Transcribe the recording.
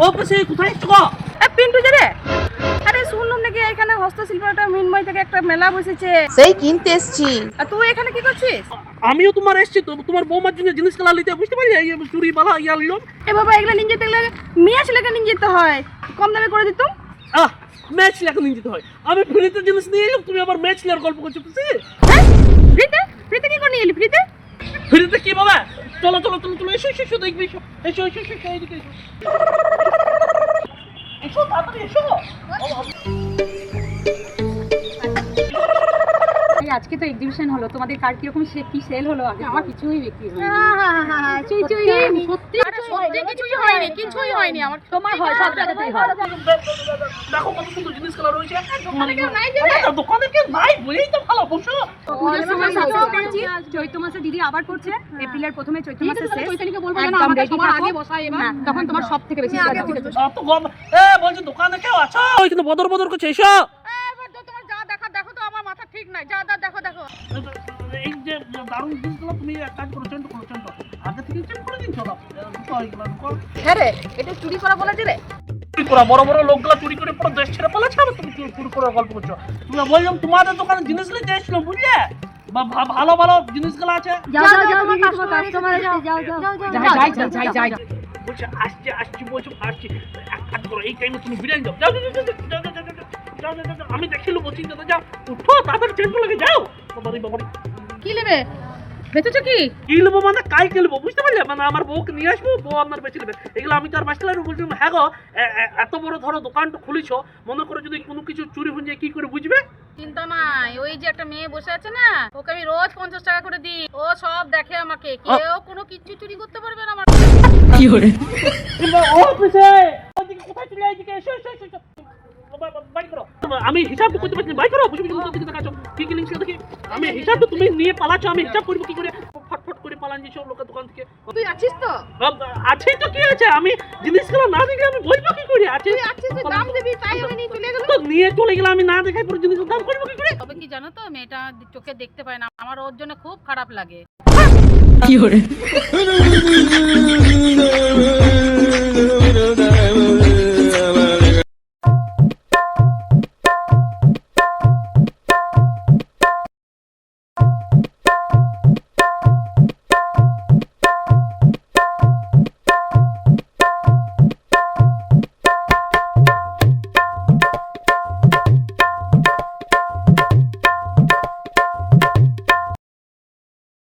অফিসে কোথায় এসছো গো? পিন্টু যে রে, আরে শুনলাম নাকি এখানে হস্তশিল্পটা মিনময় থেকে একটা মেলা বসেছে, সেই কিনতে এসছি। আর তুই এখানে কি করছিস? আমিও তোমার এসছি তো, তোমার বৌমার জন্য জিনিস খেলা নিতে, বুঝতে পারি এই চুরি বালা ইয়া নিলাম। এ বাবা, এগুলা নিয়ে যেতে গেলে মেয়ে ছেলেকে নিয়ে যেতে হয়, কম দামে করে দিতাম। ম্যাচ লেখা নিয়ে যেতে হয়, আমি ফ্রিতে জিনিস নিয়ে এলাম, তুমি আবার ম্যাচ লেয়ার গল্প করছো বুঝছি? হ্যাঁ, ফ্রিতে ফ্রিতে কি করে নিয়ে এলি? ফ্রিতে কি বাবা? চলো চলো চলো চলো, এসো এসো দেখবি, এসো এসো এসো এসো এইদিকে এসো, এসো তাড়াতাড়ি এসো। আজকে তো এক্সিবিশন হলো, তোমাদের কার কিরকম কি সেল হলো? আগে আমার কিছুই বিক্রি হয়নি। কিছুই হয়নি আমার। তোমার হয়, সব জায়গাতেই হয়। দেখো কত সুন্দর জিনিস খেলা রয়েছে। দোকানে কেউ নাই বলেই তো ভালো, বসো। চৈত্র মাসে দিদি আবার করছে, এপ্রিলের প্রথমে চৈত্র মাসে শেষ। একদম ready থাকো। তখন তোমার সব থেকে বেশি বলছি দোকানে কেউ আছো? ওইখানে বদর বদর করছে, এসো। তোমার যা দেখো তো, আমার মাথা ঠিক নাই, যা দেখো। এই যে দারুণ জিনিসগুলো তুমি এক কাজ করো, চেঞ্জ করো আগে থেকে চেঞ্জ করে দিন। চলো হ্যাঁ রে, এটা চুরি করা বলেছে রে। চুরি করা, বড় বড় লোকগুলো চুরি করে পুরো দেশ ছেড়ে পালাচ্ছে, আর তুমি চুরি করার গল্প করছো। তুমি বললাম তোমাদের দোকানে জিনিস নিতে এসেছিলাম, বুঝলে? ভালো ভালো জিনিসগুলো আছে। বলছে আসছি বলছো, আসছি। এক কাজ করো, এই টাইমে তুমি বিরিয়ানি দাও, যাও। আমি দেখিলো বলছি, যাও উঠো তাড়াতাড়ি, চেঞ্জ লাগে, যাও। বাবারি কি নেবে? বেচেছো কি? কি নেবো মানে কাই কিনবো, বুঝতে পারলে? মানে আমার বউকে নিয়ে আসবো, বউ আপনার বেঁচে নেবে এগুলো। আমি তো আর বাঁচতে পারবো। বলছিলাম হ্যাঁ গো, এত বড় ধরো দোকানটা খুলেছো, মনে করো যদি কোনো কিছু চুরি হয়ে যায় কি করে বুঝবে? চিন্তা নাই, ওই যে একটা মেয়ে বসে আছে না, ওকে আমি রোজ 50 টাকা করে দিই, ও সব দেখে আমাকে, কেউ কোনো কিছু চুরি করতে পারবে না আমার। কি করে অফিসে ওদিকে কোথায় চলে এইদিকে এসো এসো এসো, বাই করো। আমি হিসাব করতে পারছি না, বাই করো। বসে বসে দিকে দেখাচ্ছো কি কি লিখছো দেখি। আমি হিসাবটা তুমি নিয়ে পালাচ্ছো, আমি হিসাব করবো কি করে? ফটফট করে পালান যেছো লোকের দোকান থেকে। তুই আছিস তো? আছে তো, কি আছে? আমি জিনিসগুলো না দেখে আমি বলবো কি করে? আছে তুই আছিস, তুই দাম দিবি, তাই আমি নিয়ে চলে গেলাম। তো নিয়ে চলে গেলাম, আমি না দেখাই পুরো জিনিসের দাম করবো কি করে? তবে কি জানো তো, মেয়েটা চোখে দেখতে পায় না, আমার ওর জন্য খুব খারাপ লাগে। কি করে